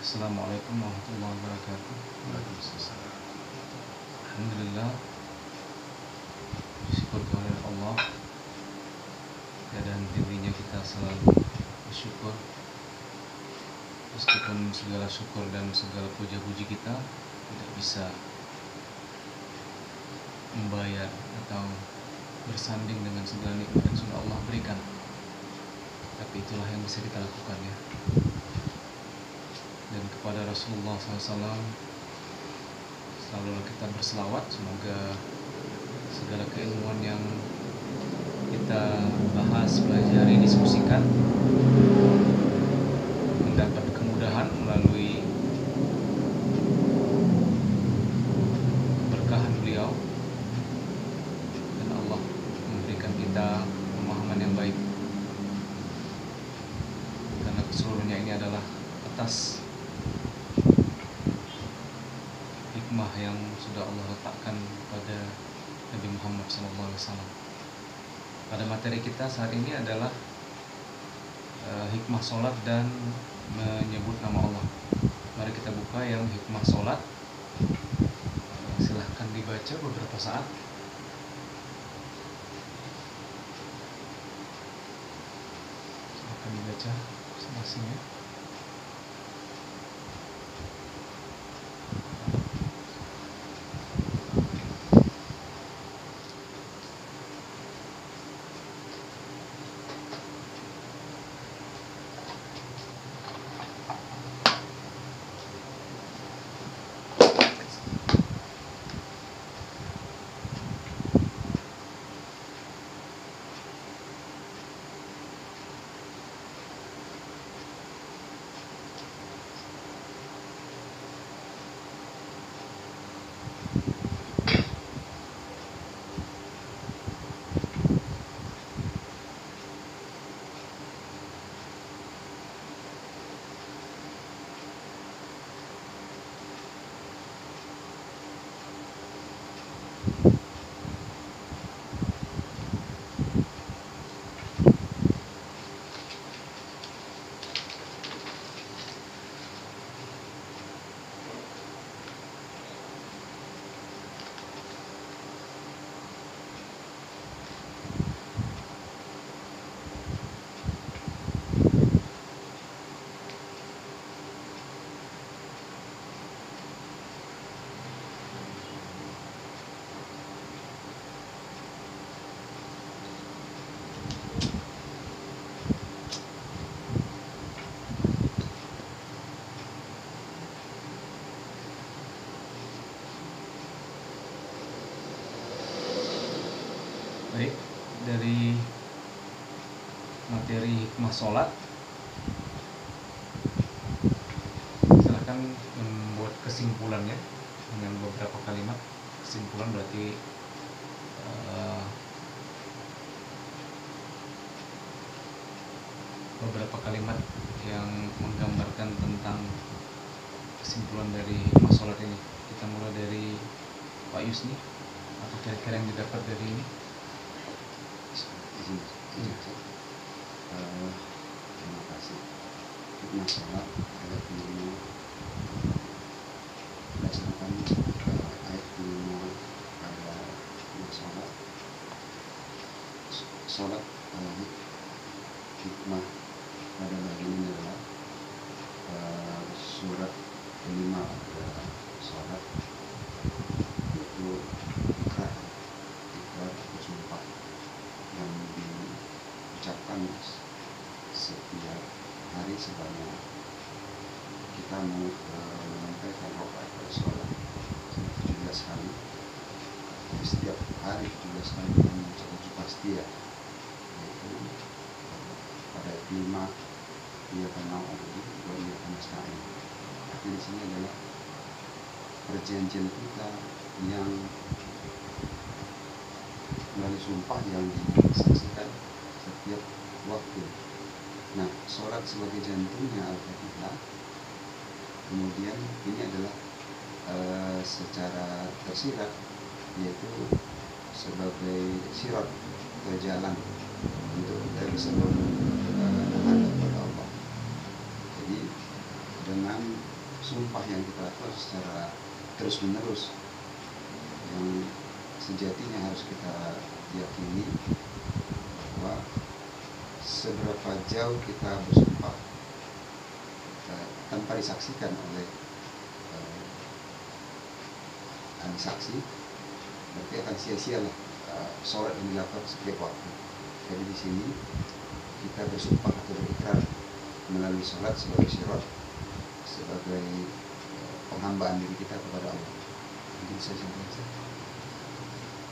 Assalamualaikum warahmatullahi wabarakatuh. Waalaikumsalam. Alhamdulillah, syukur kepada Allah. Keadaan dirinya kita selalu bersyukur, meskipun segala syukur dan segala puja-puji kita tidak bisa membayar atau bersanding dengan segala nikmat yang sudah Allah berikan. Tapi itulah yang bisa kita lakukan, ya. Dan kepada Rasulullah SAW selalu kita berselawat, semoga segala keilmuan yang kita bahas, pelajari, diskusikan mendapat kemudahan melalui keberkahan beliau, dan Allah memberikan kita pemahaman yang baik, karena keseluruhannya ini adalah atas hikmah yang sudah Allah letakkan pada Nabi Muhammad SAW. Pada materi kita saat ini adalah hikmah sholat dan menyebut nama Allah. Mari kita buka yang hikmah sholat. Silahkan dibaca beberapa saat. Silahkan dibaca masing-masing, ya. Baik, dari materi hikmah sholat, silahkan membuat kesimpulannya dengan beberapa kalimat. Kesimpulan berarti beberapa kalimat yang menggambarkan tentang kesimpulan dari hikmah sholat ini. Kita mulai dari Pak Yusni, apa kira-kira yang didapat dari ini? Terima kasih. Hikmah sholat ayat 5 berdasarkan ayat 5 pada hikmah sholat. Sholat hikmah pada bagian ini adalah surat kelima pada sholat, yaitu ikrar bersumpah yang diucapkan setiap hari sebanyak kita mau menyampaikan rokaat pada sholat 17 kali. Setiap hari 17 kali kita mengucapkan sumpah setia, yaitu pada 5 ia kenal Allah, 2 ia kenal nasta'in. Artinya di sini adalah perjanjian kita yang melalui sumpah yang disaksikan setiap waktu. Nah, sholat sebagai jantungnya Al-Fatihah. Kemudian ini adalah secara tersirat, yaitu sebagai sirat atau jalan untuk kita bisa menghadap kepada Allah. Jadi dengan sumpah yang kita lakukan secara terus menerus, yang sejatinya harus kita yakini bahwa seberapa jauh kita bersumpah tanpa disaksikan oleh ahli saksi, berarti akan sia-sia lah sholat yang dilakukan setiap waktu. Jadi di sini kita bersumpah atau berikrar melalui sholat sebagai syirat, sebagai penghambaan diri kita kepada Allah. Mungkin saya sampaikan.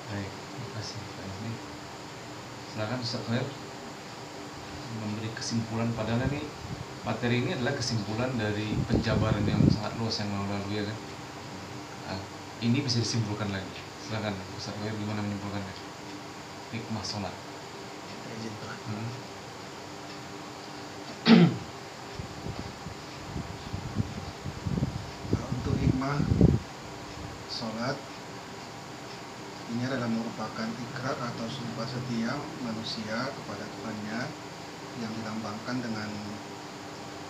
Baik, terima kasih Pak Ismi. Silakan Ustaz Khair memberi kesimpulan, padahal ini materi ini adalah kesimpulan dari penjabaran yang sangat luas yang lalu ya kan. Ini bisa disimpulkan lagi. Silakan Ustaz Khair, gimana menyimpulkannya? Hikmah sholat. Untuk hikmah sholat ini adalah merupakan ikrar atau sumpah setia manusia kepada Tuhannya yang dilambangkan dengan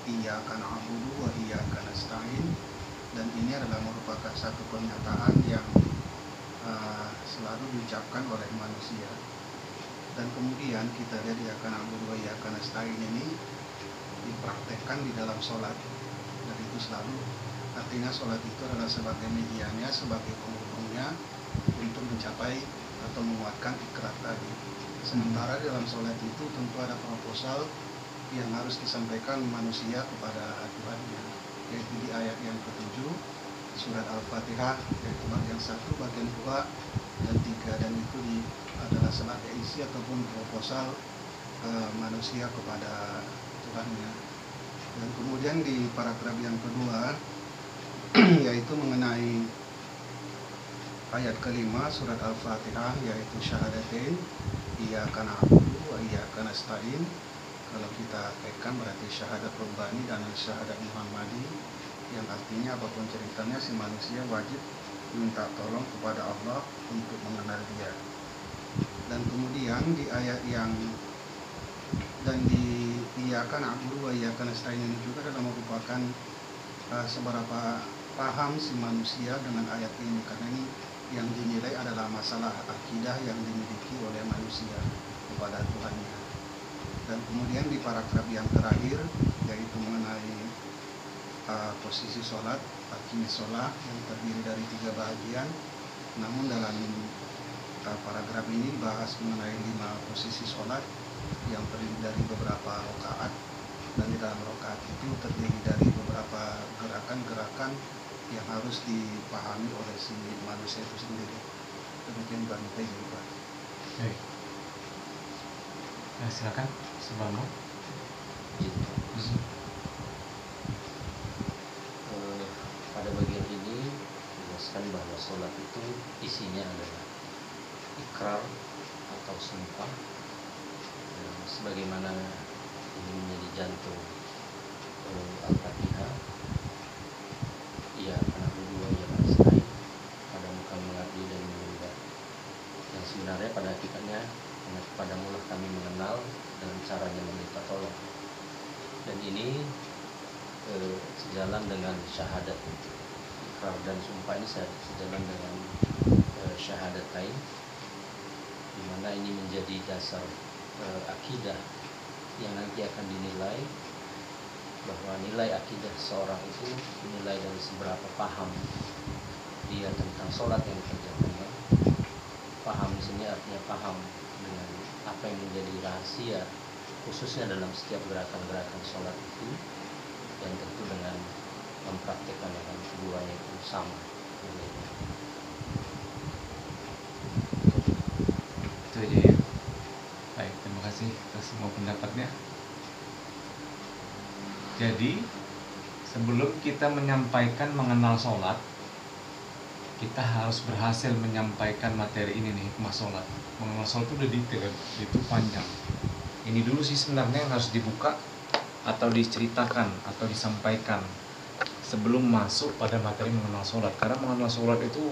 iyyaka na'budu wa iyyaka nasta'in, dan ini adalah merupakan satu pernyataan yang selalu diucapkan oleh manusia. Dan kemudian kita lihat iyyaka na'budu wa iyyaka nasta'in ini dipraktekkan di dalam sholat, dan itu selalu artinya sholat itu adalah sebagai medianya, sebagai penghubungnya untuk mencapai atau menguatkan ikrar tadi. Sementara dalam sholat itu tentu ada proposal yang harus disampaikan manusia kepada Tuhannya, yaitu di ayat yang ke-7 surat Al-Fatihah, yaitu bagian 1, bagian 2, dan 3, dan itu adalah sebagai isi ataupun proposal manusia kepada Tuhannya. Dan kemudian di paragraf yang kedua yaitu mengenai ayat kelima surat Al-Fatihah, yaitu syahadatain iyyaka na'budu wa iyyaka nasta'in. Kalau kita kaitkan berarti syahadat Rabbani dan syahadat Muhammadi, yang artinya apapun ceritanya si manusia wajib minta tolong kepada Allah untuk mengenal Dia. Dan kemudian di ayat yang dan di iyyaka na'budu wa iyyaka nasta'in ini juga adalah merupakan seberapa paham si manusia dengan ayat ini, karena ini yang dinilai adalah masalah akidah yang dimiliki oleh manusia kepada Tuhannya. Dan kemudian di paragraf yang terakhir yaitu mengenai posisi sholat, aqimis sholah, yang terdiri dari 3 bagian. Namun dalam paragraf ini bahas mengenai 5 posisi sholat yang terdiri dari beberapa rakaat, dan di dalam rakaat itu terdiri dari beberapa gerakan-gerakan yang harus dipahami oleh si manusia itu sendiri. Demikian Bang Tejin, Pak. Baik. Nah, silakan Sebelum pada bagian ini menjelaskan bahwa sholat itu isinya adalah ikrar atau sumpah, sebagaimana ini menjadi jantung Al-Fatihah. Iyyaka na'budu wa iyyaka nasta'in, padamu kami mengabdi dan menyembah, yang sebenarnya pada hakikatnya hanya kepadamu lah kami mengenal dengan caranya meminta tolong. Dan ini sejalan dengan syahadat, ikrar dan sumpah ini sejalan dengan syahadatain, di mana ini menjadi dasar akidah yang nanti akan dinilai, bahwa nilai akidah seorang itu dinilai dari seberapa paham dia tentang sholat yang dikerjakannya. Paham di sini artinya paham dengan apa yang menjadi rahasia khususnya dalam setiap gerakan-gerakan sholat itu, dan tentu dengan mempraktikkan dengan keduanya itu sama. Itu aja ya. Baik, terima kasih atas semua pendapatnya. Jadi sebelum kita menyampaikan mengenal sholat, kita harus berhasil menyampaikan materi ini nih, hikmah sholat. Mengenal sholat itu udah detail, itu panjang. Ini dulu sih sebenarnya yang harus dibuka atau diceritakan atau disampaikan sebelum masuk pada materi mengenal sholat. Karena mengenal sholat itu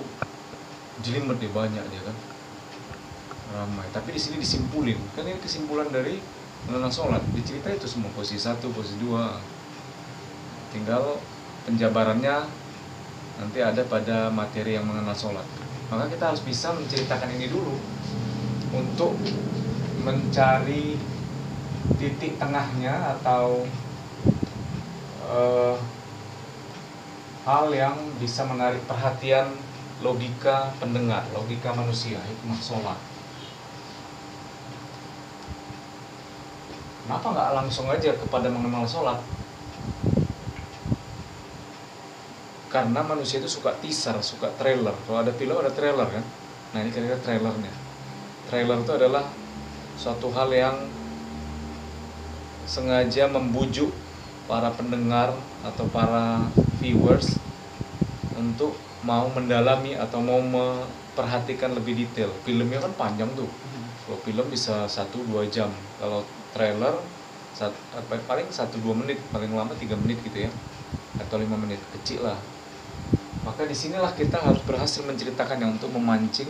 jelimet dia, banyak dia kan, ramai. Tapi di sini disimpulin, kan ini kesimpulan dari mengenal sholat. Dicerita itu semua, posisi 1, posisi 2. Tinggal penjabarannya nanti ada pada materi yang mengenal sholat. Maka kita harus bisa menceritakan ini dulu untuk mencari titik tengahnya atau hal yang bisa menarik perhatian logika pendengar, logika manusia, hikmah sholat. Kenapa nggak langsung aja kepada mengenal sholat? Karena manusia itu suka teaser, suka trailer. Kalau ada film ada trailer kan? Nah ini kira-kira trailernya. Trailer itu adalah suatu hal yang sengaja membujuk para pendengar atau para viewers untuk mau mendalami atau mau memperhatikan lebih detail. Filmnya kan panjang tuh. Kalau film bisa 1-2 jam. Kalau trailer paling 1-2 menit, paling lama 3 menit gitu ya, atau 5 menit, kecil lah. Maka disinilah kita harus berhasil menceritakannya untuk memancing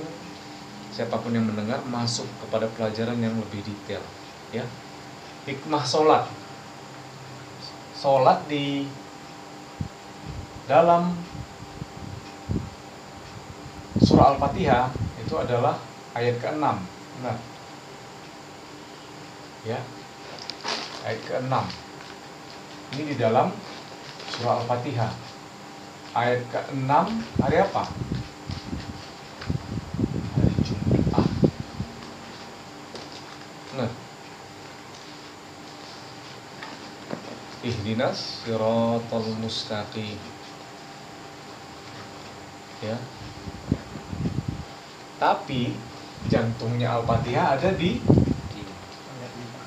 siapapun yang mendengar masuk kepada pelajaran yang lebih detail. Ya, hikmah sholat. Sholat di dalam surah Al-Fatihah itu adalah ayat ke-6. Benar. Ya, ayat ke-6. Ini di dalam surah Al-Fatihah. Ayat ke-6 hari apa? Hari Jumat. Nah, ihdinas siratal mustaqim. Ya. Tapi jantungnya Al-Fatihah ada di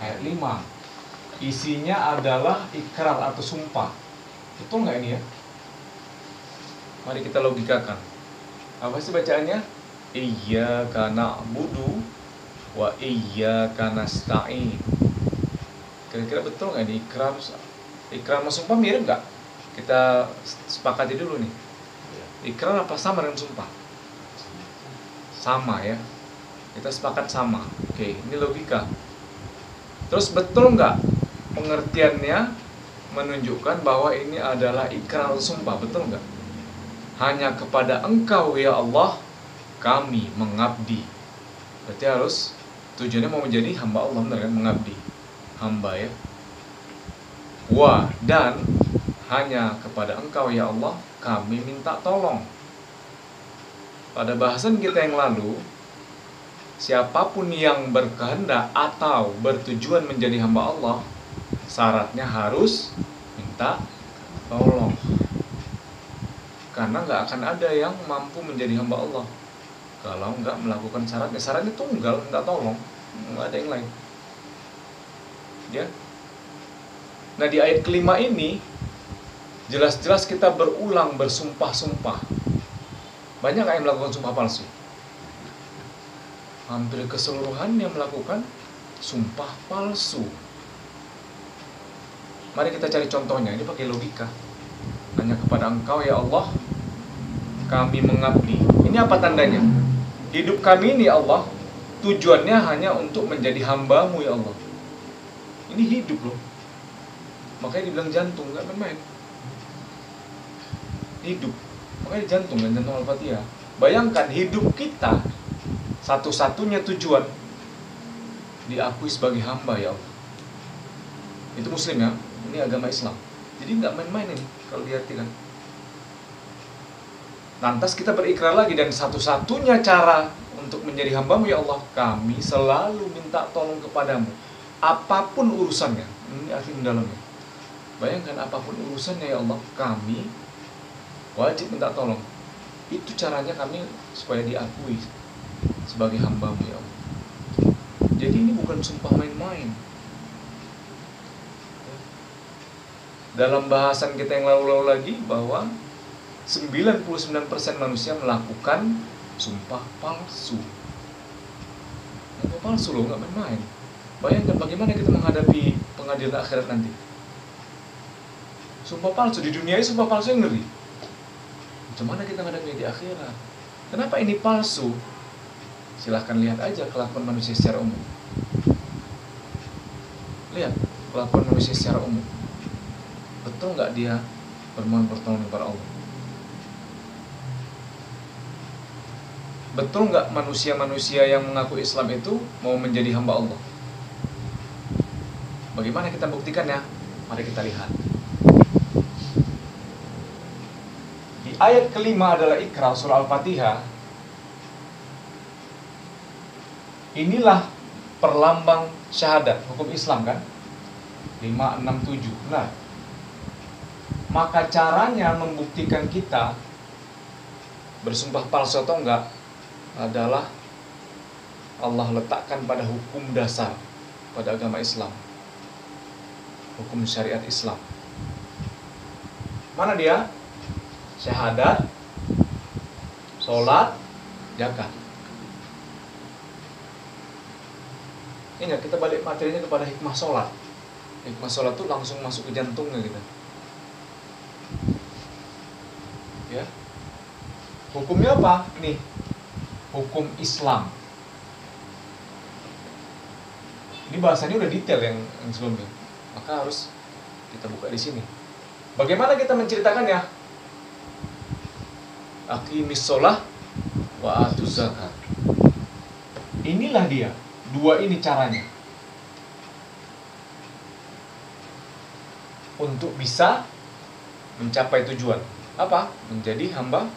ayat 5. Isinya adalah ikrar atau sumpah. Betul nggak ini ya? Mari kita logikakan. Apa sih bacaannya? Iyyaka na'budu wa iyyaka nasta'in. Kira-kira betul nggak ini ikrar sama sumpah mirip nggak? Kita sepakati dulu nih. Ikrar apa sama dengan sumpah? Sama ya. Kita sepakat sama. Oke, ini logika. Terus betul nggak pengertiannya menunjukkan bahwa ini adalah ikrar atau sumpah? Betul nggak? Hanya kepada Engkau ya Allah kami mengabdi. Berarti harus tujuannya mau menjadi hamba Allah, benar kan? Mengabdi hamba ya. Wa, dan hanya kepada Engkau ya Allah kami minta tolong. Pada bahasan kita yang lalu, siapapun yang berkehendak atau bertujuan menjadi hamba Allah, syaratnya harus minta tolong. Karena nggak akan ada yang mampu menjadi hamba Allah kalau nggak melakukan syaratnya. Syaratnya tunggal, minta tolong, nggak ada yang lain. Ya. Nah di ayat kelima ini jelas-jelas kita berulang bersumpah-sumpah. Banyak yang melakukan sumpah palsu. Hampir keseluruhan yang melakukan sumpah palsu. Mari kita cari contohnya. Ini pakai logika. Hanya kepada Engkau ya Allah kami mengabdi. Ini apa tandanya? Hidup kami ini Allah tujuannya hanya untuk menjadi hamba-Mu ya Allah. Ini hidup loh. Makanya dibilang jantung, gak main-main. Hidup. Makanya jantung kan, jantung Al-Fatihah. Bayangkan hidup kita satu-satunya tujuan diakui sebagai hamba ya Allah. Itu muslim ya. Ini agama Islam. Jadi gak main-main ini kalau diartikan. Lantas kita berikrar lagi, dan satu-satunya cara untuk menjadi hamba-Mu ya Allah, kami selalu minta tolong kepadamu. Apapun urusannya. Ini arti mendalamnya. Bayangkan apapun urusannya ya Allah, kami wajib minta tolong. Itu caranya kami supaya diakui sebagai hamba-Mu ya Allah. Jadi ini bukan sumpah main-main. Dalam bahasan kita yang lalu-lalu lagi, bahwa 99% manusia melakukan sumpah palsu. Sumpah palsu loh, gak main-main. Bayangkan bagaimana kita menghadapi pengadilan akhirat nanti. Sumpah palsu, di dunia ini sumpah palsu yang ngeri. Bagaimana kita menghadapi di akhirat? Kenapa ini palsu? Silahkan lihat aja kelakuan manusia secara umum. Lihat kelakuan manusia secara umum. Betul nggak dia bermohon pertolongan kepada Allah. Betul nggak manusia-manusia yang mengaku Islam itu mau menjadi hamba Allah? Bagaimana kita buktikannya? Mari kita lihat. Di ayat kelima adalah Iqra, surah Al-Fatihah. Inilah perlambang syahadat, hukum Islam kan? 5, 6, 7. Nah, maka caranya membuktikan kita bersumpah palsu atau enggak adalah Allah letakkan pada hukum dasar pada agama Islam, hukum syariat Islam. Mana dia? Syahadat, sholat, zakat. Ingat, kita balik materinya kepada hikmah sholat. Hikmah sholat itu langsung masuk ke jantungnya kita. Ya, hukumnya apa? Nih, hukum Islam. Ini bahasanya udah detail yang sebelumnya, maka harus kita buka di sini. Bagaimana kita menceritakannya? Aqimis sholah wa atuz zakat. Inilah dia. Dua ini caranya untuk bisa mencapai tujuan. Apa? Menjadi hamba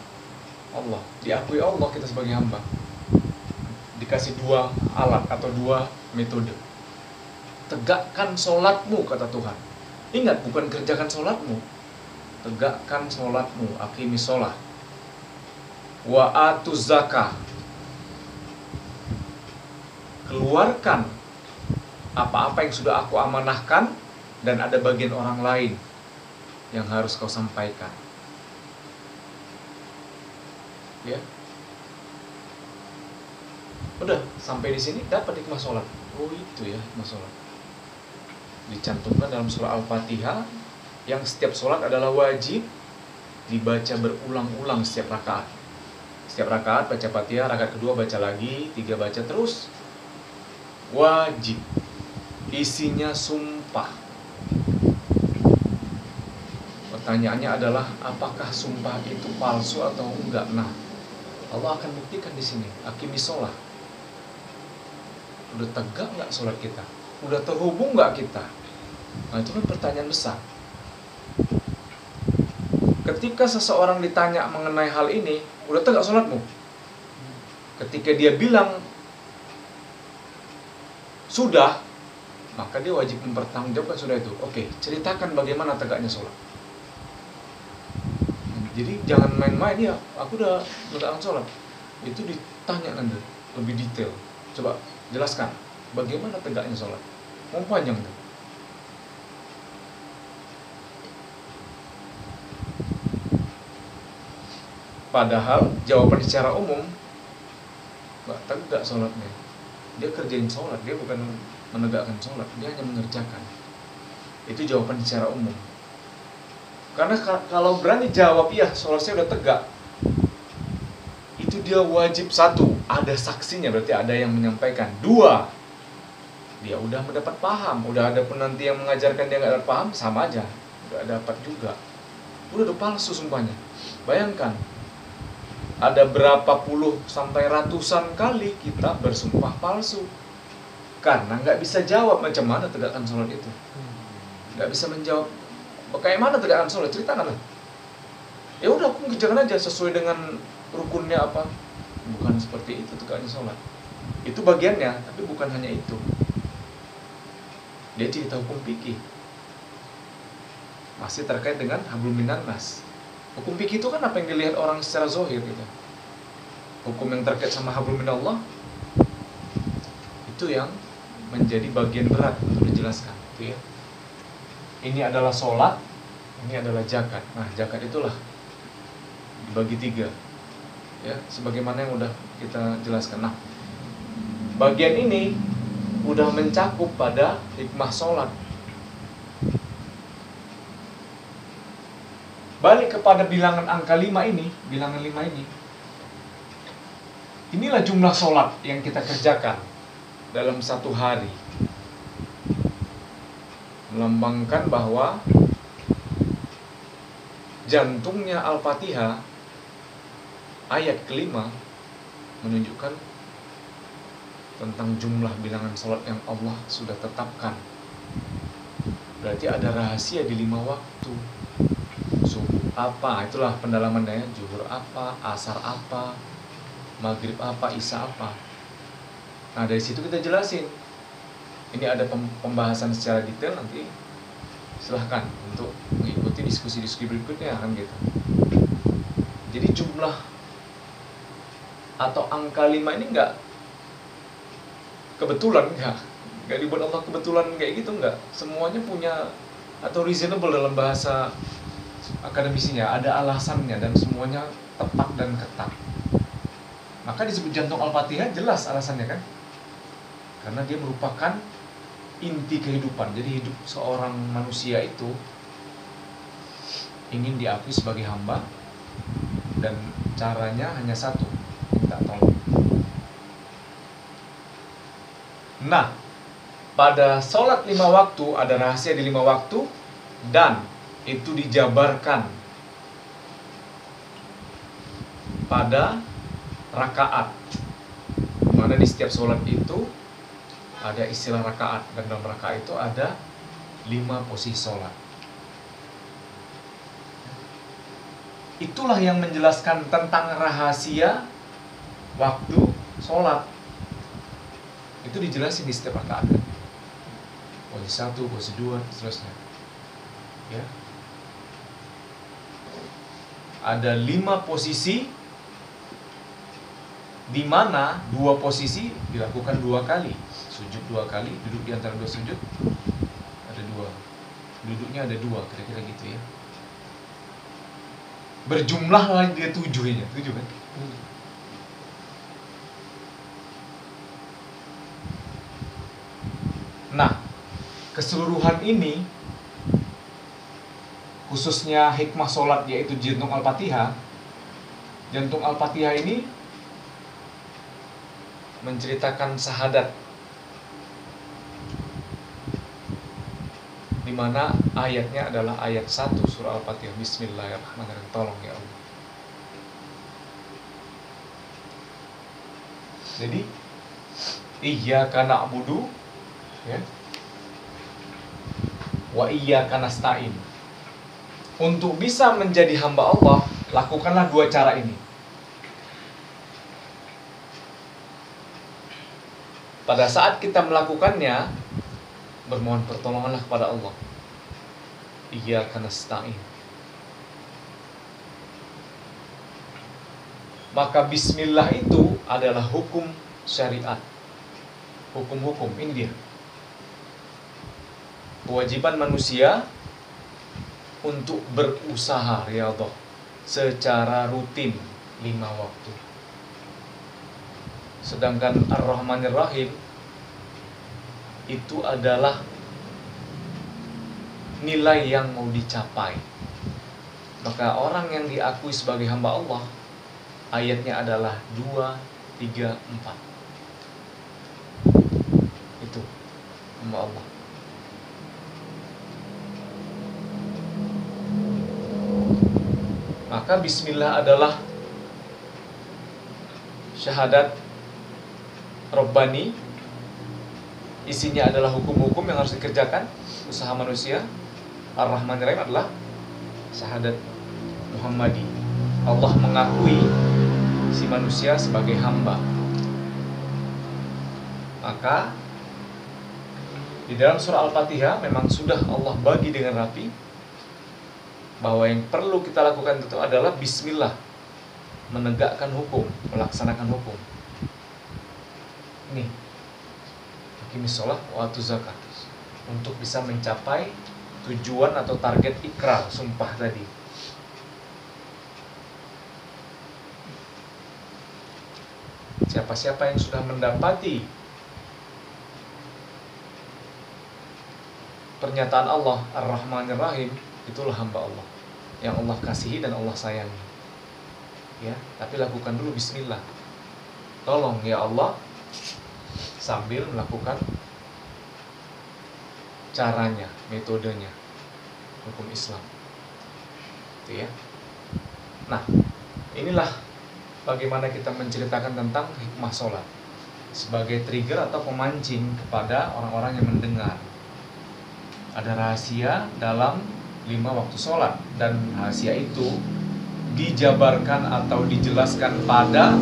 Allah. Diakui Allah kita sebagai hamba. Dikasih dua alat atau dua metode. Tegakkan sholatmu, kata Tuhan. Ingat, bukan kerjakan sholatmu. Tegakkan sholatmu. Aqimis sholah wa atuz zakah. Keluarkan apa-apa yang sudah aku amanahkan, dan ada bagian orang lain yang harus kau sampaikan. Ya, udah sampai di sini dapat hikmah sholat. Oh, itu ya hikmah sholat. Dicantumkan dalam surah Al-Fatihah, yang setiap sholat adalah wajib dibaca berulang-ulang setiap rakaat. Setiap rakaat baca Fatihah, rakaat kedua baca lagi, 3 baca terus. Wajib. Isinya sumpah. Pertanyaannya adalah, apakah sumpah itu palsu atau enggak? Nah, Allah akan buktikan di sini. Aqimis sholah. Udah tegak nggak sholat kita? Udah terhubung nggak kita? Nah, itu kan pertanyaan besar. Ketika seseorang ditanya mengenai hal ini, udah tegak sholatmu? Ketika dia bilang sudah, maka dia wajib mempertanggungjawabkan sudah itu. Oke, ceritakan bagaimana tegaknya sholat. Jadi jangan main-main, ya aku udah menegakkan sholat. Itu ditanya nanti lebih detail. Coba jelaskan bagaimana tegaknya sholat. Mau panjang tuh. Padahal jawaban secara umum, nggak tegak sholatnya. Dia kerjain sholat, dia bukan menegakkan sholat, dia hanya mengerjakan. Itu jawaban secara umum. Karena kalau berani jawab, iya sholat saya udah tegak, itu dia wajib, 1, ada saksinya, berarti ada yang menyampaikan. 2, dia udah mendapat paham. Udah ada penanti yang mengajarkan dia nggak dapat paham, sama aja, udah dapat juga. Udah palsu sumpahnya. Bayangkan, ada berapa puluh sampai ratusan kali kita bersumpah palsu karena nggak bisa jawab macam mana tegakkan sholat itu. Nggak bisa menjawab bagaimana tegakkan sholat, ceritakanlah. Ya udah, aku kerjakan aja sesuai dengan rukunnya apa. Bukan seperti itu tegaknya sholat. Itu bagiannya, tapi bukan hanya itu. Dia cerita hukum fikih, masih terkait dengan hablum minan nas. Hukum fikih itu kan apa yang dilihat orang secara zahir gitu. Hukum yang terkait sama hablum minallah, itu yang menjadi bagian berat untuk dijelaskan, gitu ya. Ini adalah sholat, ini adalah zakat. Nah, zakat itulah dibagi 3, ya, sebagaimana yang udah kita jelaskan. Nah, bagian ini udah mencakup pada hikmah sholat. Balik kepada bilangan angka 5 ini, bilangan 5 ini. Inilah jumlah sholat yang kita kerjakan dalam satu hari. Melambangkan bahwa jantungnya Al-Fatihah ayat kelima menunjukkan tentang jumlah bilangan sholat yang Allah sudah tetapkan. Berarti ada rahasia di 5 waktu. Subuh apa, itulah pendalamannya. Zuhur apa, asar apa, maghrib apa, isya apa. Nah dari situ kita jelasin. Ini ada pembahasan secara detail, nanti silahkan untuk mengikuti diskusi-diskusi berikutnya kan gitu. Jadi jumlah atau angka 5 ini enggak kebetulan, enggak dibuat Allah kebetulan kayak gitu, enggak. Semuanya punya atau reasonable dalam bahasa akademisinya, ada alasannya dan semuanya tepat dan ketat. Maka disebut jantung Al-Fatihah, jelas alasannya kan? Karena dia merupakan inti kehidupan. Jadi hidup seorang manusia itu ingin diakui sebagai hamba, dan caranya hanya satu, minta tolong. Nah, pada sholat 5 waktu ada rahasia di 5 waktu, dan itu dijabarkan pada rakaat. Mana di setiap sholat itu ada istilah rakaat, dan dalam rakaat itu ada 5 posisi sholat. Itulah yang menjelaskan tentang rahasia waktu sholat. Itu dijelasin di setiap rakaat kan? Posisi 1, posisi 2, seterusnya. Ya. Ada 5 posisi, di mana 2 posisi dilakukan 2 kali. Sujud 2 kali, duduk di antara 2 sujud ada 2. Duduknya ada 2, kira-kira gitu ya. Berjumlah lagi dia 7 ya, 7 kan? Nah, keseluruhan ini, khususnya hikmah sholat yaitu jantung Al-Fatihah. Jantung Al-Fatihah ini menceritakan syahadat, di mana ayatnya adalah ayat 1 surah Al-Fatihah. Bismillahirrahmanirrahim. Tolong ya Allah. Jadi iyyaka na'budu ya, wa iyyaka nasta'in. Untuk bisa menjadi hamba Allah, lakukanlah 2 cara ini. Pada saat kita melakukannya, bermohon pertolonganlah kepada Allah. Iyyaka nasta'in. Maka bismillah itu adalah hukum syariat. Hukum-hukum, ini dia. Kewajiban manusia untuk berusaha riyadhah secara rutin 5 waktu. Sedangkan Ar-Rahmanir Rahim itu adalah nilai yang mau dicapai. Maka orang yang diakui sebagai hamba Allah, ayatnya adalah 2, 3, 4. Itu hamba Allah. Maka bismillah adalah syahadat Rabbani. Isinya adalah hukum-hukum yang harus dikerjakan, usaha manusia. Ar-Rahmanir Rahim adalah syahadat Muhammadi. Allah mengakui si manusia sebagai hamba. Maka di dalam surah Al-Fatihah memang sudah Allah bagi dengan rapi bahwa yang perlu kita lakukan itu adalah bismillah, menegakkan hukum, melaksanakan hukum. Nih, aqimis shalah wa atuz zakat, untuk bisa mencapai tujuan atau target ikrar, sumpah tadi. Siapa-siapa yang sudah mendapati pernyataan Allah Ar-Rahmanir Rahim, itulah hamba Allah yang Allah kasihi dan Allah sayangi. Ya, tapi lakukan dulu bismillah. Tolong ya Allah, sambil melakukan caranya, metodenya, hukum Islam. Gitu ya. Nah, inilah bagaimana kita menceritakan tentang hikmah sholat sebagai trigger atau pemancing kepada orang-orang yang mendengar. Ada rahasia dalam 5 waktu sholat, dan rahasia itu dijabarkan atau dijelaskan pada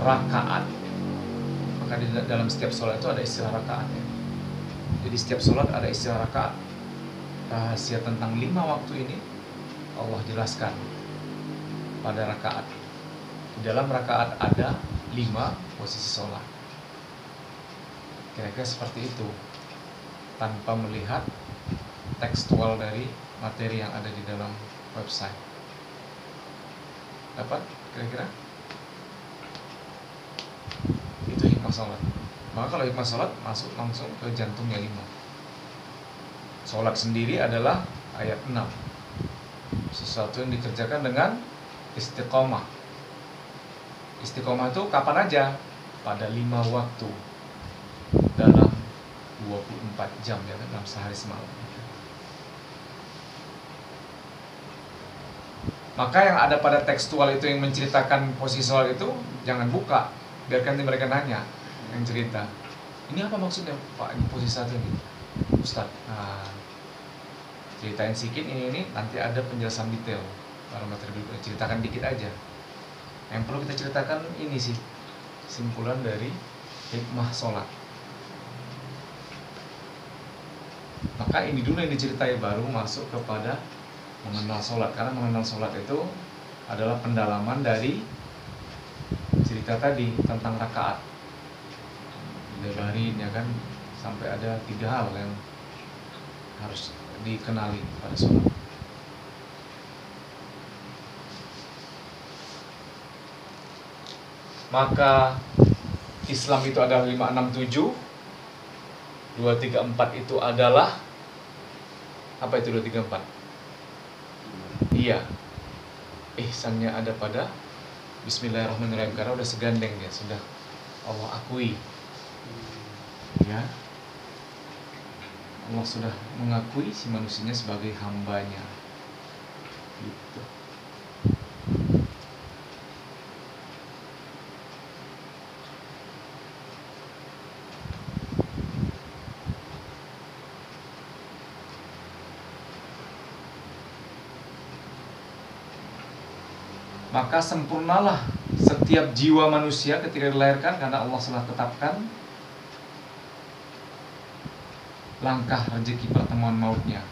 rakaat. Maka di dalam setiap sholat itu ada istilah rakaat ya. Jadi setiap sholat ada istilah rakaat. Rahasia tentang 5 waktu ini Allah jelaskan pada rakaat. Di dalam rakaat ada 5 posisi sholat. Kira-kira seperti itu, tanpa melihat tekstual dari materi yang ada di dalam website. Dapat kira-kira? Itu hikmah sholat. Maka kalau hikmah sholat masuk langsung ke jantungnya 5. Sholat sendiri adalah ayat 6. Sesuatu yang dikerjakan dengan istiqomah. Istiqomah itu kapan aja? Pada 5 waktu dalam 24 jam ya kan, dalam sehari semalam. Maka yang ada pada tekstual itu yang menceritakan posisi sholat itu jangan buka, biarkan mereka nanya yang cerita. Ini apa maksudnya Pak, ini posisi satu ini Ustaz? Nah, ceritain sedikit ini nanti ada penjelasan detail. Kalau materi berikutnya ceritakan dikit aja. Yang perlu kita ceritakan ini sih simpulan dari hikmah sholat. Maka ini dulu yang diceritai, baru masuk kepada mengenal sholat. Karena mengenal sholat itu adalah pendalaman dari cerita tadi tentang rakaat. Dilebarin ya kan, sampai ada 3 hal yang harus dikenali pada sholat. Maka Islam itu adalah 5, 6, 7. 2, 3, 4 itu adalah apa itu 2, 3, 4? Iya, ihsannya ada pada Bismillahirrahmanirrahim, karena udah segandeng ya, sudah Allah akui ya, Allah sudah mengakui si manusianya sebagai hambanya gitu. Maka sempurnalah setiap jiwa manusia ketika dilahirkan, karena Allah telah tetapkan langkah rezeki pertemuan mautnya.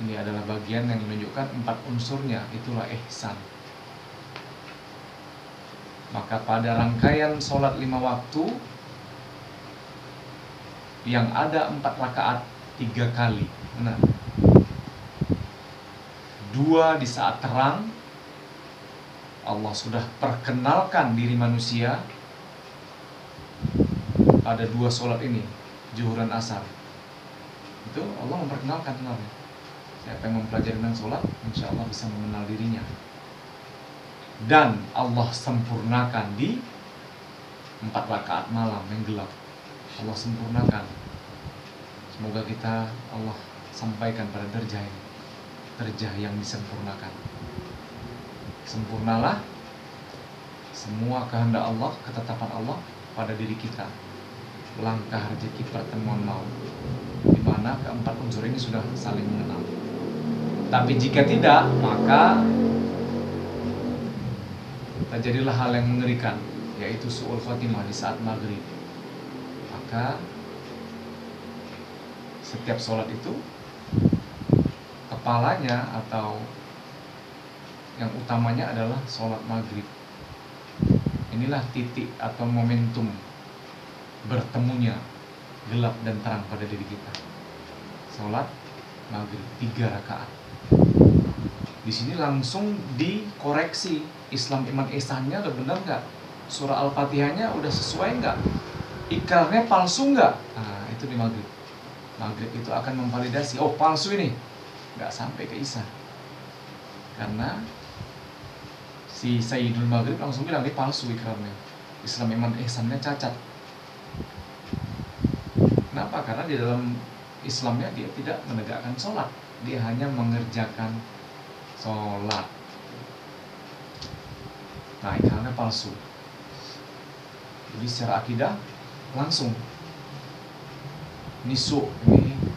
Ini adalah bagian yang menunjukkan 4 unsurnya, itulah ihsan. Maka pada rangkaian sholat 5 waktu yang ada 4 rakaat 3 kali, benar. 2 di saat terang, Allah sudah perkenalkan diri manusia pada 2 sholat ini, zuhur dan asar. Itu Allah memperkenalkan sebenarnya. Siapa yang mempelajari tentang sholat, insya Allah bisa mengenal dirinya. Dan Allah sempurnakan di 4 rakaat malam yang gelap. Allah sempurnakan. Semoga kita Allah sampaikan pada derajah ini, derajah yang disempurnakan. Sempurnalah semua kehendak Allah, ketetapan Allah pada diri kita. Langkah rezeki pertemuan maut, di mana keempat unsur ini sudah saling mengenal. Tapi jika tidak, maka terjadilah hal yang mengerikan, yaitu su'ul khatimah di saat maghrib. Maka setiap sholat itu kepalanya atau yang utamanya adalah sholat maghrib. Inilah titik atau momentum bertemunya gelap dan terang pada diri kita. Sholat maghrib 3 rakaat. Di sini langsung dikoreksi Islam iman ihsannya udah benar nggak? Surah Al-Fatihahnya udah sesuai nggak? Ikrarnya palsu nggak? Nah itu di maghrib. Maghrib itu akan memvalidasi, oh palsu ini, nggak sampai ke isya. Karena si Sayyidul Maghrib langsung bilang ini palsu ikrarnya, Islam iman ihsannya cacat. Kenapa? Karena di dalam Islamnya dia tidak menegakkan sholat, dia hanya mengerjakan sholat. Nah, ikrarnya palsu. Jadi secara akidah langsung ini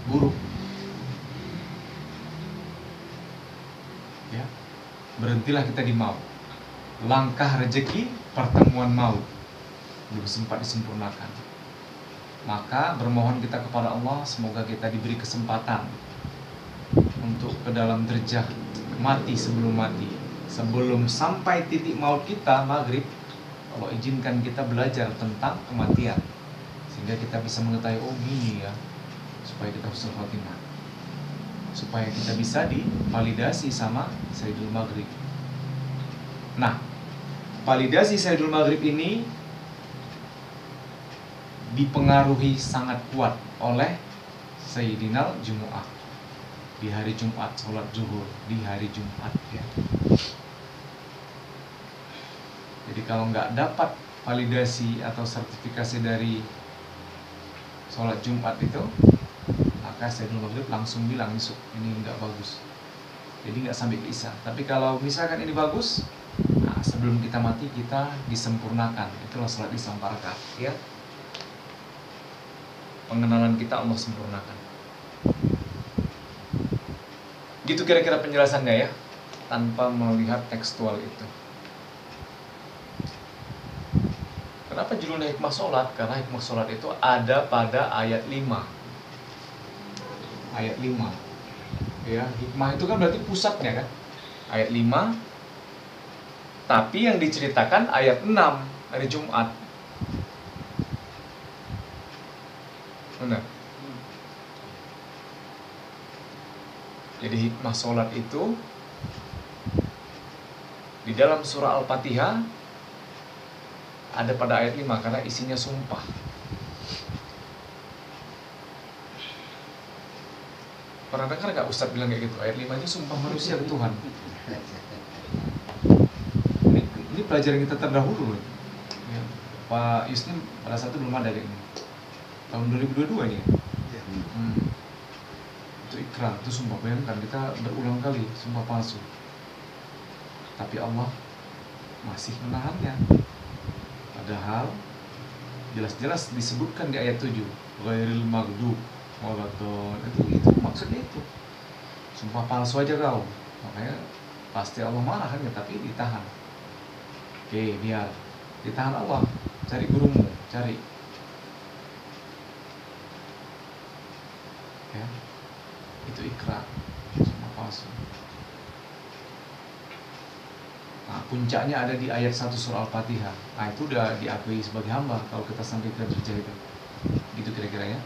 buruk. Ya, berhentilah kita di maut. Langkah rezeki, pertemuan maut belum sempat disempurnakan. Maka bermohon kita kepada Allah, semoga kita diberi kesempatan untuk ke dalam derajah mati sebelum mati. Sebelum sampai titik maut kita, maghrib, Allah izinkan kita belajar tentang kematian, sehingga kita bisa mengetahui, oh gini ya, supaya kita husnul khotimah, supaya kita bisa divalidasi sama Sayyidul Maghrib. Nah, validasi Sayyidul Maghrib ini dipengaruhi sangat kuat oleh Sayyidinal Jumu'ah di hari Jumat, sholat zuhur di hari Jumat ya. Jadi kalau nggak dapat validasi atau sertifikasi dari sholat Jumat itu, maka Sayyidul Maghrib langsung bilang ini nggak bagus. Jadi nggak sampai ke Isya. Tapi kalau misalkan ini bagus, nah sebelum kita mati kita disempurnakan. Itulah sholat Isya 4 rakaat ya. Pengenalan kita Allah sempurnakan. Gitu kira-kira penjelasannya ya, tanpa melihat tekstual itu. Kenapa judulnya hikmah sholat? Karena hikmah sholat itu ada pada ayat 5. Ayat 5 ya, hikmah itu kan berarti pusatnya kan, ayat 5. Tapi yang diceritakan ayat 6 hari Jumat. Benar. Jadi hikmah sholat itu di dalam surah Al-Fatihah ada pada ayat 5 karena isinya sumpah. Pernah dengar gak Ustadz bilang kayak gitu? Ayat 5 itu sumpah manusia ke Tuhan. Ini pelajaran kita terdahulu loh. Ya, Pak Yustin pada saat itu belum ada kayak ini. Tahun 2022 ini ya. Itu ikrar, itu sumpah. Bayangkan kita berulang kali sumpah palsu, tapi Allah masih menahannya. Padahal jelas-jelas disebutkan di ayat 7 ghairil maghdub waladdallin. Itu maksudnya itu sumpah palsu aja kau, makanya pasti Allah marah kan ya, tapi ditahan. Oke, biar ditahan Allah, cari gurumu, cari ya, itu ikrar sumpah palsu. Nah, puncaknya ada di ayat 1 surah Al-Fatihah. Nah, itu udah diakui sebagai hamba kalau kita sampai ke derajat itu. Gitu kira-kira ya.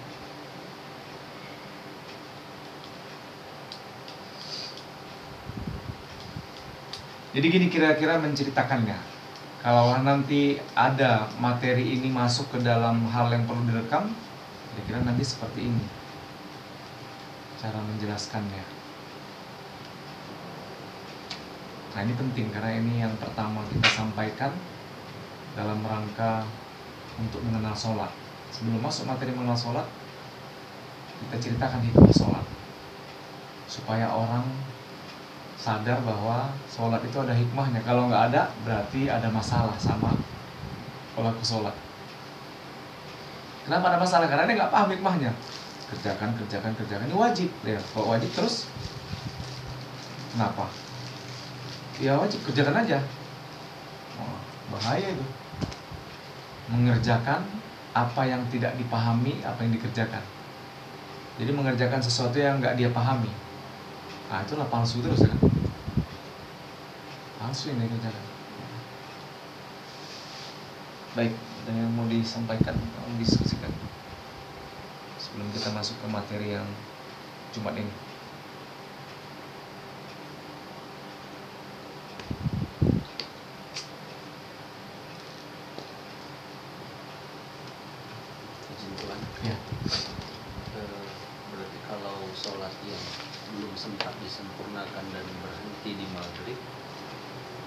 Jadi gini kira-kira menceritakannya. Kalau nanti ada materi ini masuk ke dalam hal yang perlu direkam, kira-kira nanti seperti ini cara menjelaskannya. Nah, ini penting karena ini yang pertama kita sampaikan dalam rangka untuk mengenal sholat. Sebelum masuk materi mengenal sholat, kita ceritakan hikmah sholat supaya orang sadar bahwa sholat itu ada hikmahnya. Kalau nggak ada, berarti ada masalah sama pelaku sholat. Kenapa ada masalah? Karena dia nggak paham hikmahnya. Kerjakan, ini wajib ya. Kalau wajib terus kenapa? Ya wajib, kerjakan aja. Oh, bahaya itu. Mengerjakan apa yang tidak dipahami, apa yang dikerjakan. Jadi mengerjakan sesuatu yang nggak dia pahami. Nah, itulah palsu terus kan. Palsu yang dikerjakan. Baik, ada yang mau disampaikan, mau diskusikan sebelum kita masuk ke materi yang Jumat ini. Kesimpulan Ya. Berarti kalau sholat yang belum sempat disempurnakan dan berhenti di maghrib,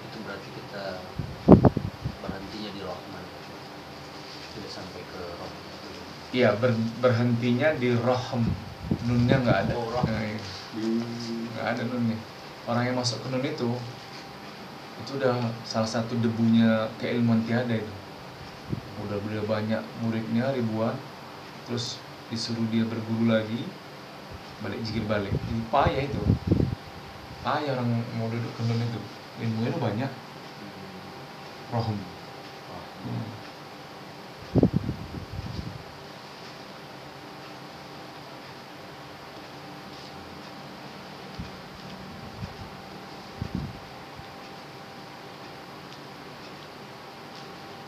itu berarti kita berhentinya di rahman, tidak sampai ke rahman. Iya, berhentinya di rohm. Nunnya nggak ada. Oh, rohm. Nah, iya. Nggak ada nunnya. orang yang masuk ke nun itu udah salah satu debunya keilmuan tiada itu. Udah banyak muridnya ribuan, terus disuruh dia berguru lagi, balik jikir balik. Jadi payah itu, payah orang mau duduk ke nun itu. Ilmunya banyak, rohum.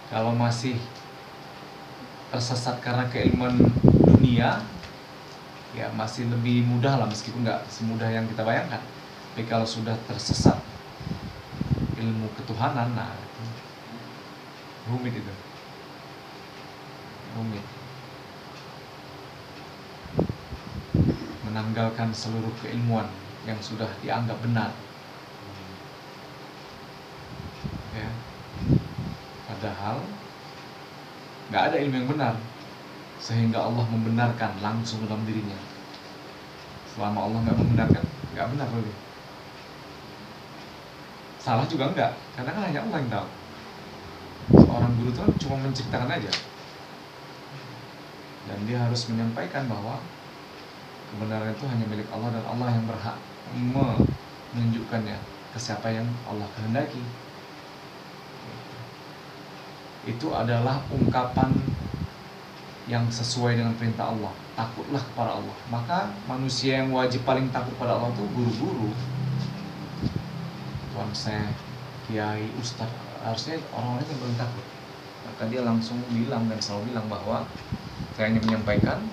Kalau masih tersesat karena keilmuan dunia, ya masih lebih mudah lah, meskipun nggak semudah yang kita bayangkan. Tapi kalau sudah tersesat ilmu ketuhanan, nah rumit itu, rumit. Menanggalkan seluruh keilmuan yang sudah dianggap benar, ya. Padahal nggak ada ilmu yang benar sehingga Allah membenarkan langsung dalam dirinya. Selama Allah nggak membenarkan, nggak benar lagi. Salah juga enggak, karena kan hanya Allah yang tahu. Seorang guru itu kan cuma menceritakan aja, dan dia harus menyampaikan bahwa kebenaran itu hanya milik Allah dan Allah yang berhak menunjukkannya ke siapa yang Allah kehendaki. Itu adalah ungkapan yang sesuai dengan perintah Allah. Takutlah kepada Allah. Maka manusia yang wajib paling takut pada Allah itu guru-guru, tuan syekh, kiai, ustaz. Harusnya orang-orang yang paling takut. Maka dia langsung bilang dan selalu bilang bahwa saya hanya menyampaikan,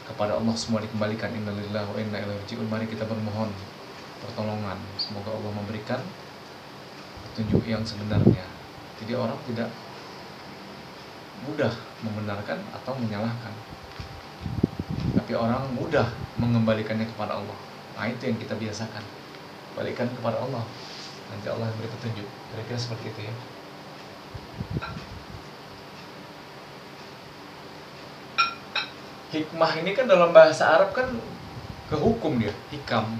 kepada Allah semua dikembalikan. Innalillahi wa inna ilaihi raji'un. Mari kita bermohon pertolongan. Semoga Allah memberikan petunjuk yang sebenarnya. Jadi orang tidak mudah membenarkan atau menyalahkan, tapi orang mudah mengembalikannya kepada Allah. Nah, itu yang kita biasakan, balikan kepada Allah, nanti Allah yang beri petunjuk. Kira-kira seperti itu ya. Hikmah ini kan dalam bahasa Arab kan ke hukum dia, hikam.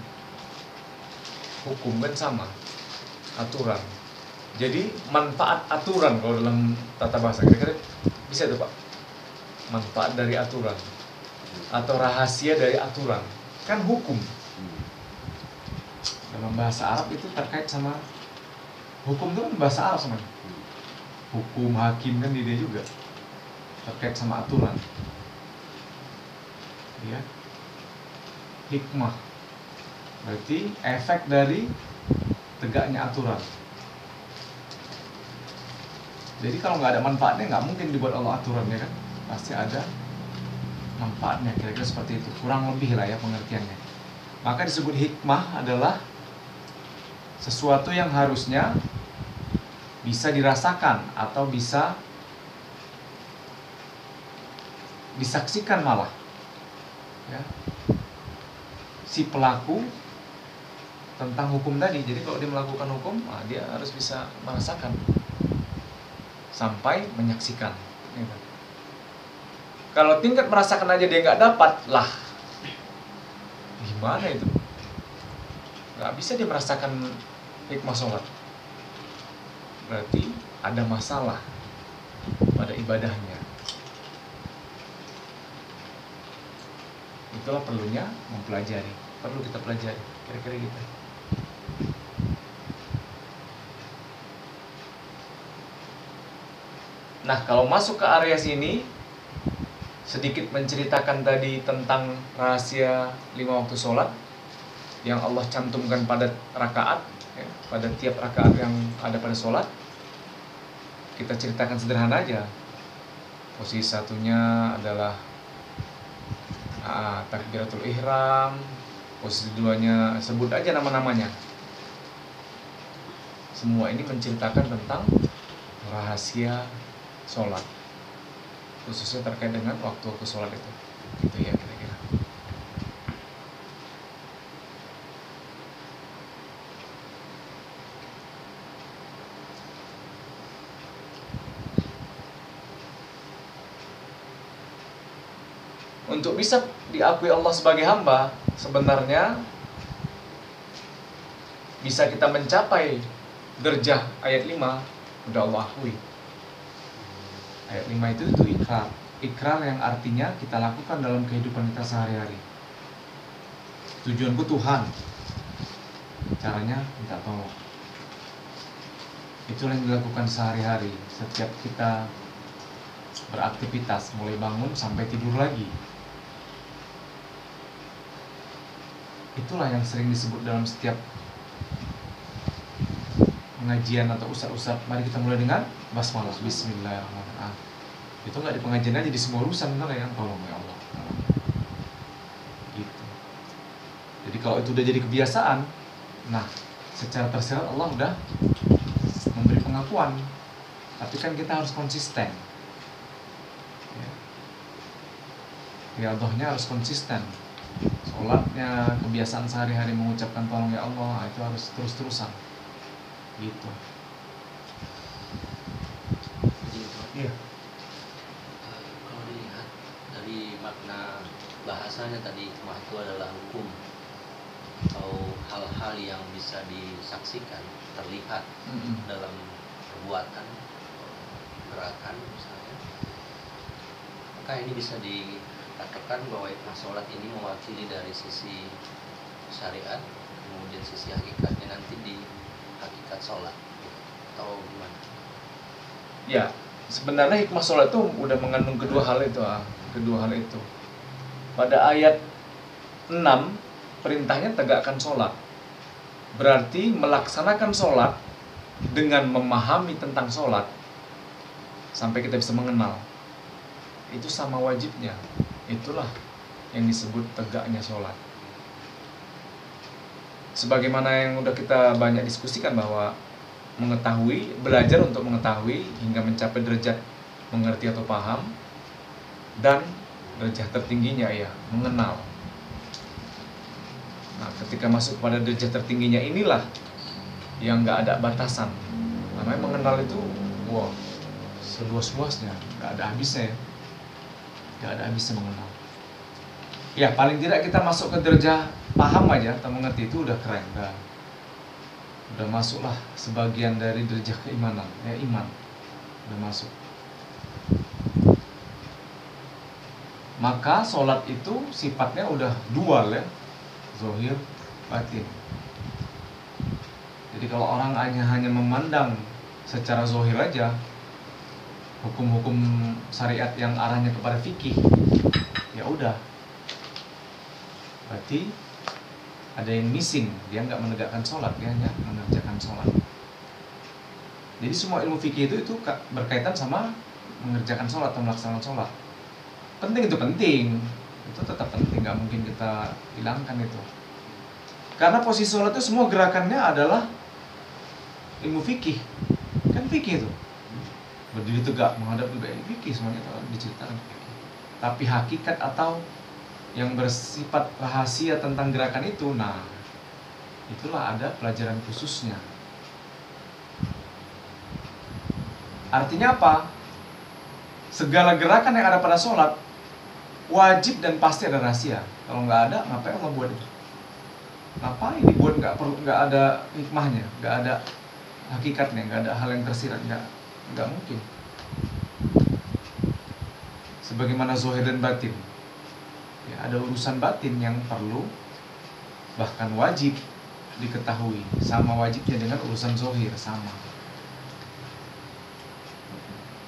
Hukum kan sama, aturan. Jadi manfaat aturan kalau dalam tata bahasa, kira-kira bisa tuh Pak, manfaat dari aturan atau rahasia dari aturan, kan hukum. Dalam bahasa Arab itu terkait sama hukum, itu kan bahasa Arab sebenarnya. Hukum, hakim kan dia juga terkait sama aturan. Ya. Hikmah berarti efek dari tegaknya aturan. Jadi kalau nggak ada manfaatnya, nggak mungkin dibuat Allah aturan, ya kan? Pasti ada manfaatnya, kira-kira seperti itu. Kurang lebih lah ya pengertiannya. Maka disebut hikmah adalah sesuatu yang harusnya bisa dirasakan atau bisa disaksikan malah, ya, si pelaku tentang hukum tadi. Jadi kalau dia melakukan hukum, nah dia harus bisa merasakan sampai menyaksikan. Kalau tingkat merasakan aja dia nggak dapat, lah gimana itu? Nggak bisa dia merasakan hikmah sholat. Berarti ada masalah pada ibadahnya. Itulah perlunya mempelajari. Perlu kita pelajari, kira-kira gitu. Nah, kalau masuk ke area sini, sedikit menceritakan tadi tentang rahasia 5 waktu sholat yang Allah cantumkan pada rakaat, ya, pada tiap rakaat yang ada pada sholat. Kita ceritakan sederhana aja. Posisi satunya adalah takbiratul ihram, posisi duanya sebut aja nama-namanya. Semua ini menceritakan tentang rahasia sholat, khususnya terkait dengan waktu-waktu sholat itu. Gitu ya kira-kira. Untuk bisa diakui Allah sebagai hamba, sebenarnya bisa kita mencapai derajah ayat 5, udah Allah akui. Ayat 5 itu ikrar. Ikrar yang artinya kita lakukan dalam kehidupan kita sehari-hari. Tujuanku Tuhan, caranya minta tolong. Itulah yang dilakukan sehari-hari setiap kita beraktivitas, mulai bangun sampai tidur lagi. Itulah yang sering disebut dalam setiap pengajian atau ustaz-ustaz. Mari kita mulai dengan basmalah, bismillahirrahmanirrahim. Itu nggak di pengajian aja, di semua urusan benar ya, tolong ya Allah. Gitu. Jadi kalau itu udah jadi kebiasaan, nah secara tersirat Allah udah memberi pengakuan. Tapi kan kita harus konsisten. Ya Allahnya harus konsisten. Sholatnya, kebiasaan sehari-hari mengucapkan tolong ya Allah, itu harus terus-terusan. Gitu. Iya. Kalau dilihat dari makna bahasanya tadi, hikmah itu adalah hukum atau hal-hal yang bisa disaksikan, terlihat dalam perbuatan, gerakan misalnya. Maka ini bisa dikatakan bahwa hikmah sholat ini mewakili dari sisi syariat, kemudian sisi hakikatnya nanti di hakikat sholat, atau gimana? Ya, sebenarnya hikmah sholat itu udah mengandung kedua hal itu. Pada ayat 6, perintahnya tegakkan sholat. Berarti melaksanakan sholat dengan memahami tentang sholat sampai kita bisa mengenal, itu sama wajibnya. Itulah yang disebut tegaknya sholat. Sebagaimana yang udah kita banyak diskusikan bahwa mengetahui, belajar untuk mengetahui hingga mencapai derajat mengerti atau paham, dan derajat tertingginya ya mengenal. Nah, ketika masuk pada derajat tertingginya inilah yang nggak ada batasan. Namanya mengenal itu, wow, seluas-luasnya, nggak ada habisnya ya. Nggak ada habisnya mengenal. Ya, paling tidak kita masuk ke derajat paham aja atau mengerti itu udah keren, udah masuklah sebagian dari derajat keimanan, ya iman, udah masuk. Maka sholat itu sifatnya udah dual ya, zahir, batin. Jadi kalau orang hanya memandang secara zahir aja, hukum-hukum syariat yang arahnya kepada fikih, ya udah, berarti ada yang missing, dia nggak menegakkan sholat, dia hanya mengerjakan sholat. Jadi semua ilmu fikih itu berkaitan sama mengerjakan sholat atau melaksanakan sholat. Penting, itu tetap penting, nggak mungkin kita hilangkan itu. Karena posisi sholat itu semua gerakannya adalah ilmu fikih, kan fikih itu. Berdiri tegak, menghadap juga ini fikih, semuanya itu diceritakan fikih. Tapi hakikat atau yang bersifat rahasia tentang gerakan itu, nah itulah ada pelajaran khususnya. Artinya apa? Segala gerakan yang ada pada sholat wajib dan pasti ada rahasia. Kalau nggak ada, ngapain Allah buat itu? Ngapain dibuat? Nggak ada hikmahnya, nggak ada hakikatnya, nggak ada hal yang tersirat, nggak mungkin. Sebagaimana zahir dan batin, ya, ada urusan batin yang perlu bahkan wajib diketahui, sama wajibnya dengan urusan zahir, sama.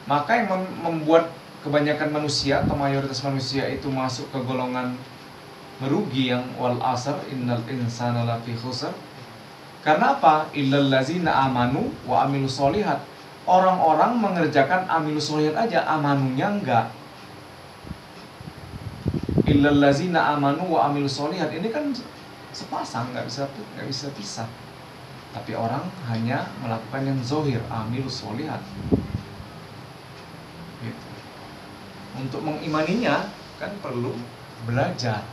Maka yang membuat kebanyakan manusia atau mayoritas manusia itu masuk ke golongan merugi yang wal asr innal insana lafi khusr. Karena apa? Illal ladzina amanu wa amilus solihat. Orang-orang mengerjakan amilus solihat aja, amanunya enggak. Illal ladzina amanu wa amilus solihat. Ini kan sepasang, nggak bisa pisah. Tapi orang hanya melakukan yang zahir, amilus solihat. Gitu. Untuk mengimaninya kan perlu belajar.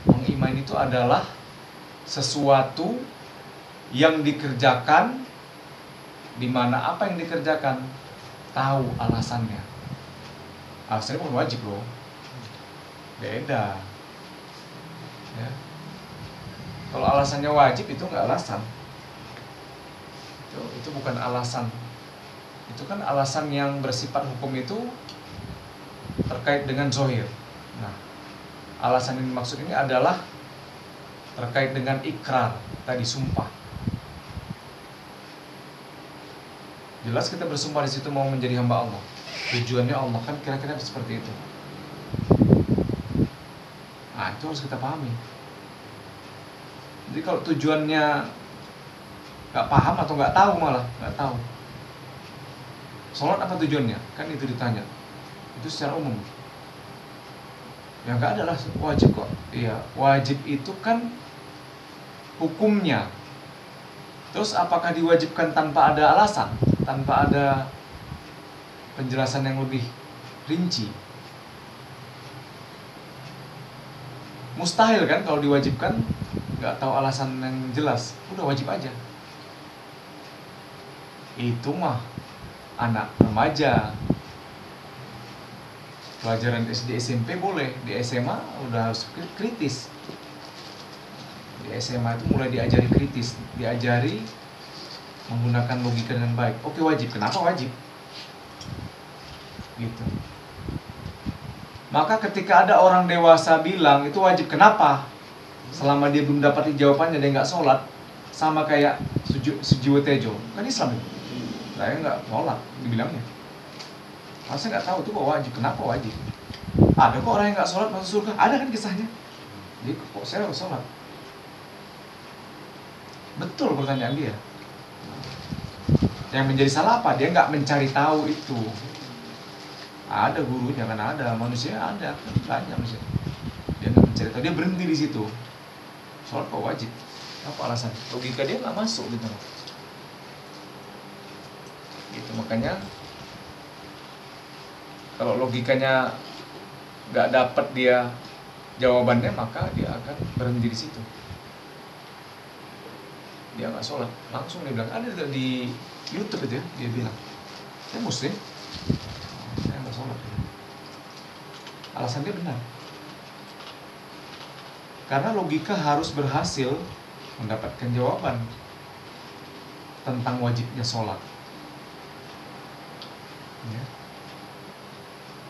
Mengimani itu adalah sesuatu yang dikerjakan, di mana apa yang dikerjakan tahu alasannya. Alasannya bukan wajib loh, beda. Ya. Kalau alasannya wajib itu nggak alasan, Itu bukan alasan. Itu kan alasan yang bersifat hukum itu terkait dengan zohir. Nah, alasan yang dimaksud ini adalah terkait dengan ikrar, tadi sumpah. Jelas kita bersumpah di situ mau menjadi hamba Allah. Tujuannya Allah, kan kira-kira seperti itu. Nah, itu harus kita pahami. Jadi kalau tujuannya nggak paham atau nggak tahu, malah nggak tahu sholat apa tujuannya, kan itu ditanya. Itu secara umum. Ya nggak ada lah wajib kok. Iya, wajib itu kan hukumnya. Terus apakah diwajibkan tanpa ada alasan, tanpa ada penjelasan yang lebih rinci? Mustahil kan kalau diwajibkan nggak tahu alasan yang jelas, udah wajib aja. Itu mah anak remaja, pelajaran SD SMP boleh, di SMA udah harus kritis. Di SMA itu mulai diajari kritis, diajari menggunakan logika dengan baik. Oke, wajib. Kenapa wajib? Gitu. Maka ketika ada orang dewasa bilang itu wajib, kenapa? Selama dia belum dapat jawabannya, dia nggak sholat. Sama kayak Sujiwo Tejo, kan Islam itu. Saya nggak sholat, dibilangnya. Saya nggak tahu itu kok wajib. Kenapa wajib? Ada kok orang yang nggak sholat masuk surga. Ada kan kisahnya. Jadi kok saya harus sholat? Betul pertanyaan dia. Yang menjadi salah apa? Dia nggak mencari tahu itu. Ada gurunya kan, ada manusia, ada kan banyak manusia. Dia nggak mencari tahu, dia berhenti di situ. Sholat kok wajib? Apa alasan? Logika dia nggak masuk gitu. Gitu, makanya kalau logikanya nggak dapat dia jawabannya, maka dia akan berhenti di situ. Dia nggak sholat, langsung dia bilang, ada di YouTube itu ya, dia bilang, saya muslim, saya nggak sholat. Alasan dia benar, karena logika harus berhasil mendapatkan jawaban tentang wajibnya sholat. Ya.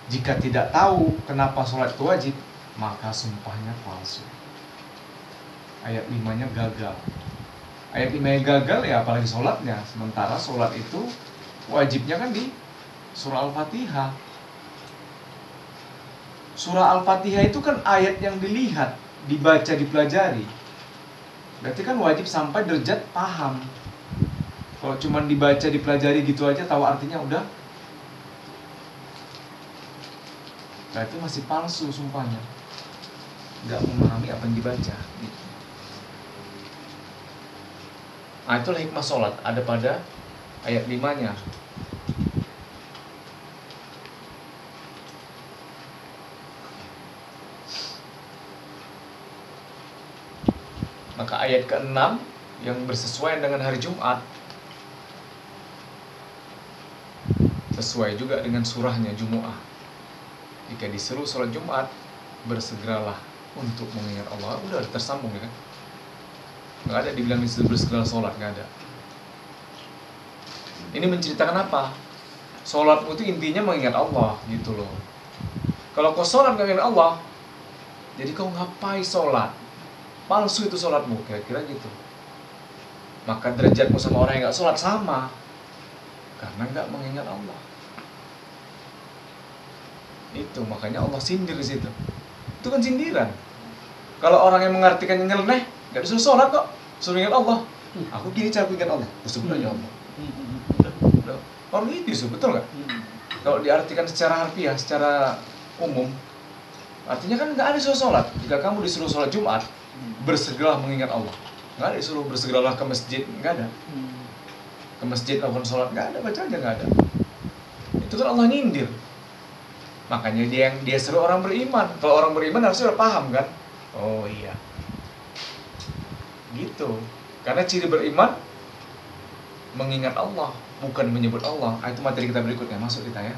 Jika tidak tahu kenapa sholat itu wajib, maka sumpahnya palsu. Ayat 5-nya gagal. Ayat 5-nya gagal ya apalagi sholatnya. Sementara sholat itu wajibnya kan di surah Al-Fatihah. Surah Al-Fatihah itu kan ayat yang dilihat, dibaca, dipelajari. Berarti kan wajib sampai derajat paham. Kalau cuma dibaca, dipelajari gitu aja, tahu artinya udah, berarti masih palsu sumpahnya. Nggak memahami apa yang dibaca gitu. Nah, itulah hikmah sholat, ada pada ayat 5-nya. Maka ayat ke-6 yang bersesuaian dengan hari Jumat, sesuai juga dengan surahnya Jumu'ah. Jika disuruh sholat Jumat, bersegeralah untuk mengingat Allah. Udah tersambung ya kan? Nggak ada dibilang disuruh bersegeralah sholat, nggak ada. Ini menceritakan apa? Sholatmu itu intinya mengingat Allah gitu loh. Kalau kau sholat nggak mengingat Allah, jadi kau ngapain sholat? Palsu itu sholatmu, kira-kira gitu. Maka derajatmu sama orang yang nggak sholat sama, karena nggak mengingat Allah. Itu makanya Allah sindir di situ. Itu kan sindiran. Kalau orang yang mengartikannya nyeleneh, nggak disuruh sholat kok, suruh ingat Allah. Aku gini cara ingat Allah, tersebut aja Allah. Udah. Orang itu betul nggak? Kalau diartikan secara harfiah, secara umum, artinya kan nggak ada disuruh sholat. Jika kamu disuruh sholat Jumat, bersegeralah mengingat Allah. Nggak ada disuruh bersegeralah ke masjid, nggak ada. Ke masjid lakukan sholat, nggak ada, baca aja nggak ada. Itu kan Allah nyindir. Makanya dia seru orang beriman. Kalau orang beriman harusnya udah paham kan? Oh iya, gitu. Karena ciri beriman mengingat Allah, bukan menyebut Allah. Itu materi kita berikutnya, masuk kita ya.